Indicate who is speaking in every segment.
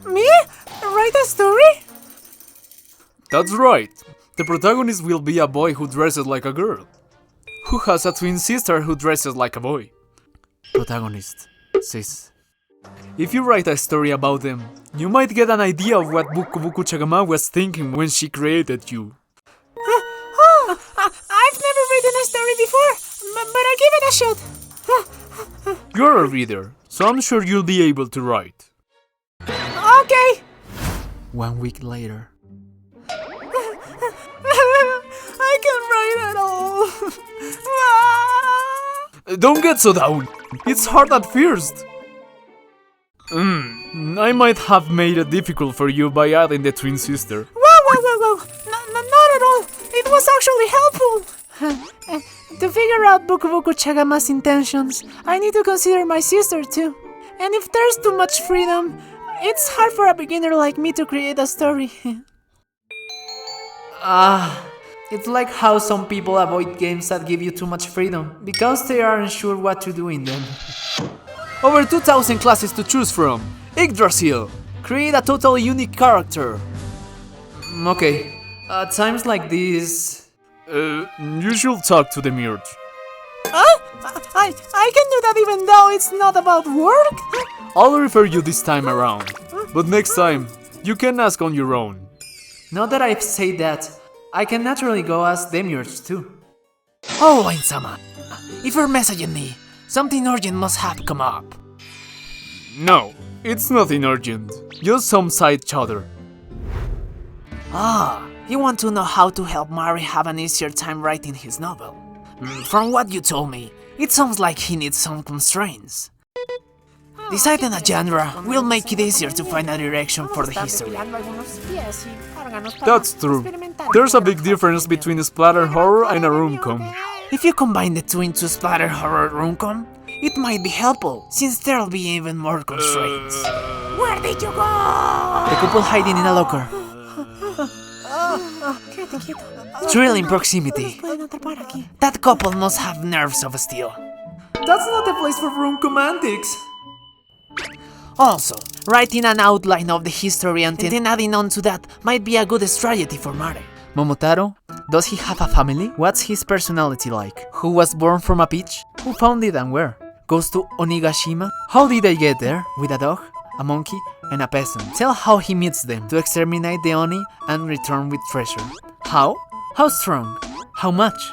Speaker 1: Me? Write a story?
Speaker 2: That's right. The protagonist will be a boy who dresses like a girl, who has a twin sister who dresses like a boy. Protagonist, sis. If you write a story about them, you might get an idea of what Buku Buku Chagama was thinking when she created you.
Speaker 1: I've never written a story before, but I'll give it a shot.
Speaker 2: You're a reader, so I'm sure you'll be able to write.
Speaker 1: Okay.
Speaker 2: 1 week later.
Speaker 1: I can't write at all.
Speaker 2: Don't get so down. It's hard at first. I might have made it difficult for you by adding the twin sister.
Speaker 1: Whoa. Not at all. It was actually helpful. To figure out Buku Buku Chagama's intentions, I need to consider my sister too. And if there's too much freedom, it's hard for a beginner like me to create a story.
Speaker 3: It's like how some people avoid games that give you too much freedom, because they aren't sure what to do in them.
Speaker 2: Over 2,000 classes to choose from. Yggdrasil. Create a totally unique character.
Speaker 3: Okay, at times like this...
Speaker 2: You should talk to the Mirage.
Speaker 1: I can do that even though it's not about work?
Speaker 2: I'll refer you this time around, but next time, you can ask on your own.
Speaker 3: Now that I've said that, I can naturally go ask Demiurge too.
Speaker 1: Oh, Ain-sama, if you're messaging me, something urgent must have come up.
Speaker 2: No, it's nothing urgent, just some side chatter.
Speaker 1: You want to know how to help Mare have an easier time writing his novel. From what you told me, it sounds like he needs some constraints. Deciding a genre will make it easier to find a direction for the history.
Speaker 2: That's true. There's a big difference between a splatter horror and a rom-com.
Speaker 1: If you combine the two into splatter horror rom-com, it might be helpful, since there'll be even more constraints. Where did you go?
Speaker 3: The couple hiding in a locker.
Speaker 1: Thrilling proximity. That couple must have nerves of steel.
Speaker 3: That's not the place for rom-com antics.
Speaker 1: Also, writing an outline of the history and then adding on to that might be a good strategy for Mare.
Speaker 3: Momotaro? Does he have a family? What's his personality like? Who was born from a peach? Who found it and where? Goes to Onigashima? How did they get there? With a dog, a monkey, and a peasant. Tell how he meets them to exterminate the Oni and return with treasure. How? How strong? How much?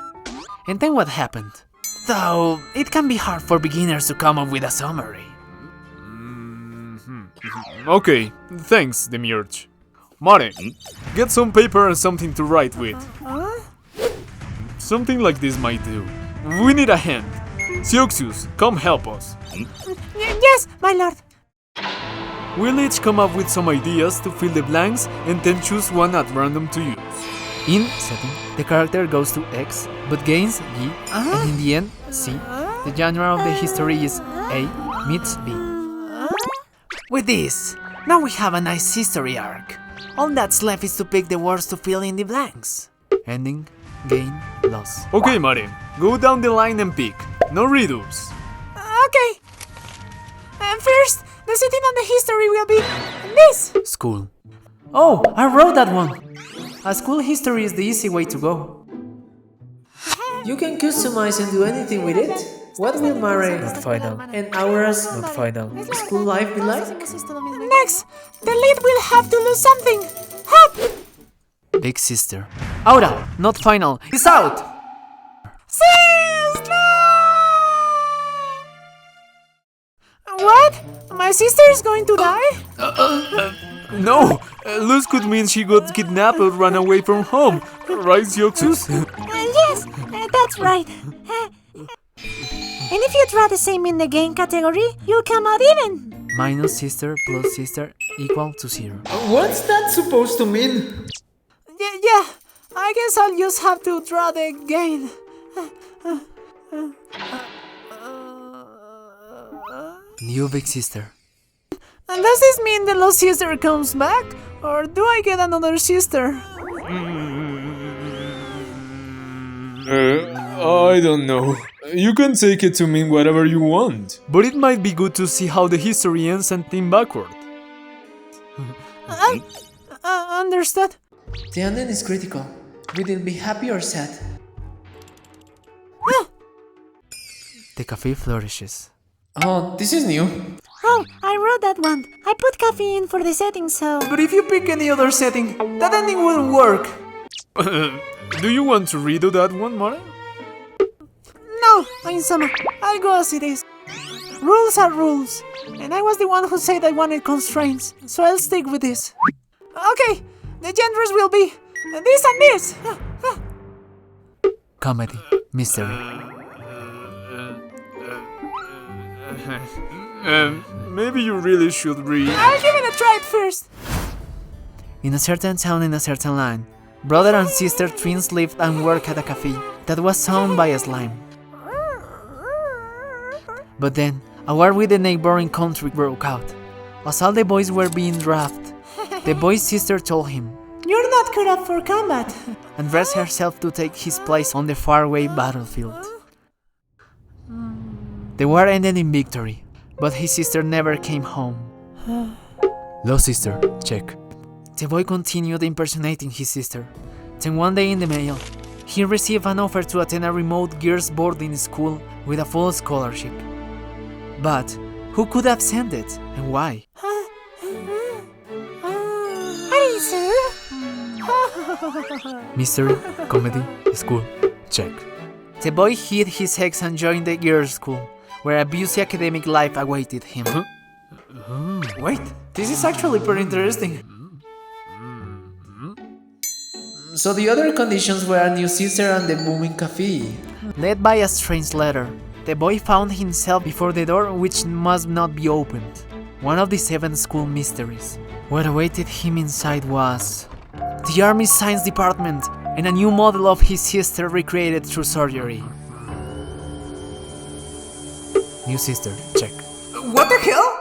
Speaker 3: And then what happened?
Speaker 1: Though, it can be hard for beginners to come up with a summary.
Speaker 2: Okay, thanks, Demiurge. Mare, get some paper and something to write with. Something like this might do. We need a hand. Sioxius, come help us.
Speaker 1: Yes, my lord.
Speaker 2: We'll each come up with some ideas to fill the blanks and then choose one at random to use.
Speaker 3: In setting, the character goes to X, but gains Y, and in the end, C. The genre of the history is A meets B.
Speaker 1: With this, now we have a nice history arc. All that's left is to pick the words to fill in the blanks.
Speaker 3: Ending, gain, loss.
Speaker 2: Okay, Mare, go down the line and pick. No redos.
Speaker 1: Okay. First, the setting of the history will be this.
Speaker 3: School. Oh, I wrote that one. A school history is the easy way to go. You can customize and do anything with it. What will Mare not final and ours not final school life be like?
Speaker 1: Next, the lead will have to lose something. Hop!
Speaker 3: Big sister. Aura, not final, is out!
Speaker 1: Sister! What? My sister is going to die?
Speaker 2: No! Luz could mean she got kidnapped or ran away from home. Right, Sioxius?
Speaker 4: Yes, that's right. And if you draw the same in the game category, you'll come out even.
Speaker 3: Minus sister plus sister equal to 0.
Speaker 5: What's that supposed to mean?
Speaker 1: Yeah, I guess I'll just have to draw the gain.
Speaker 3: New big sister.
Speaker 1: And does this mean the lost sister comes back? Or do I get another sister?
Speaker 2: I don't know. You can take it to mean whatever you want. But it might be good to see how the history ends and think backward.
Speaker 1: Understood.
Speaker 3: The ending is critical. Will it be happy or sad? The cafe flourishes. Oh, this is new.
Speaker 4: Oh, I wrote that one. I put coffee in for the setting, so...
Speaker 3: But if you pick any other setting, that ending wouldn't work.
Speaker 2: Do you want to redo that one, Mare?
Speaker 1: No, Asom, I'll go as it is. Rules are rules, and I was the one who said I wanted constraints, so I'll stick with this. Okay, the genres will be this and this.
Speaker 3: Comedy, mystery.
Speaker 2: Maybe you really should read.
Speaker 1: I'll give it a try at first.
Speaker 3: In a certain town in a certain land, brother and sister twins lived and worked at a cafe that was owned by a slime. But then, a war with the neighboring country broke out. As all the boys were being drafted, the boy's sister told him,
Speaker 1: You're not cut up for combat.
Speaker 3: and dressed herself to take his place on the faraway battlefield. The war ended in victory, but his sister never came home. Lost sister, check. The boy continued impersonating his sister. Then one day in the mail, he received an offer to attend a remote girls' boarding school with a full scholarship. But who could have sent it, and why? Mystery, comedy, school, check. The boy hid his ex and joined the girls' school, where a busy academic life awaited him. Wait, this is actually pretty interesting. So the other conditions were a new sister and the booming cafe. Led by a strange letter, the boy found himself before the door which must not be opened. One of the 7 school mysteries. What awaited him inside was the Army Science Department and a new model of his sister recreated through surgery. New sister, check.
Speaker 1: What the hell?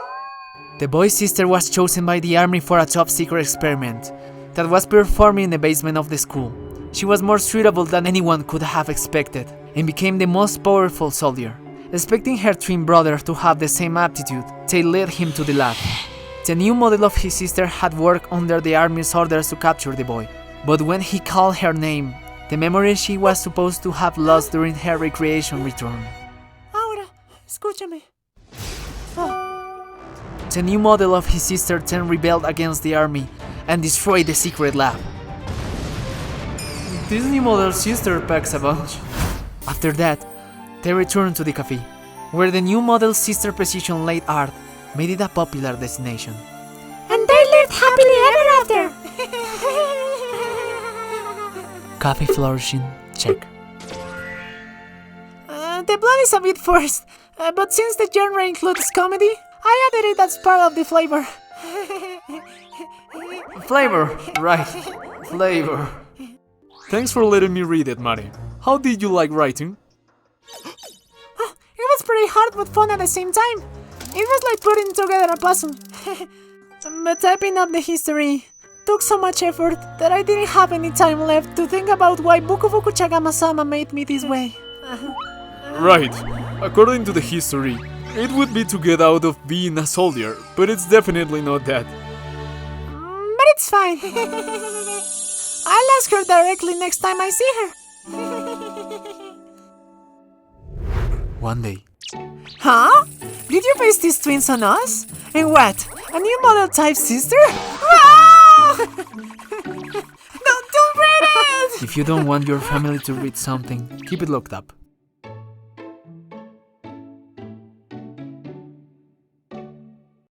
Speaker 3: The boy's sister was chosen by the army for a top-secret experiment that was performed in the basement of the school. She was more suitable than anyone could have expected and became the most powerful soldier. Expecting her twin brother to have the same aptitude, they led him to the lab. The new model of his sister had worked under the army's orders to capture the boy. But when he called her name, the memory she was supposed to have lost during her recreation returned.
Speaker 1: Ahora, escúchame.
Speaker 3: The new model of his sister then rebelled against the army and destroyed the secret lab. This new model's sister packs a bunch. After that, they returned to the cafe, where the new model's sister precision laid art made it a popular destination.
Speaker 4: And they lived happily ever after.
Speaker 3: Cafe flourishing, check.
Speaker 1: The blood is a bit forced, but since the genre includes comedy, I added it as part of the flavor.
Speaker 3: Flavor, right, flavor.
Speaker 2: Thanks for letting me read it, Mari. How did you like writing?
Speaker 1: It was pretty hard but fun at the same time. It was like putting together a puzzle. But typing up the history took so much effort that I didn't have any time left to think about why Boku Boku Chagama-sama made me this way.
Speaker 2: Right. According to the history, it would be to get out of being a soldier, but it's definitely not that.
Speaker 1: But it's fine. I'll ask her directly next time I see her.
Speaker 3: One day.
Speaker 1: Huh? Did you base these twins on us? And what? A new model type sister? Wow! Don't read it!
Speaker 3: If you don't want your family to read something, keep it locked up.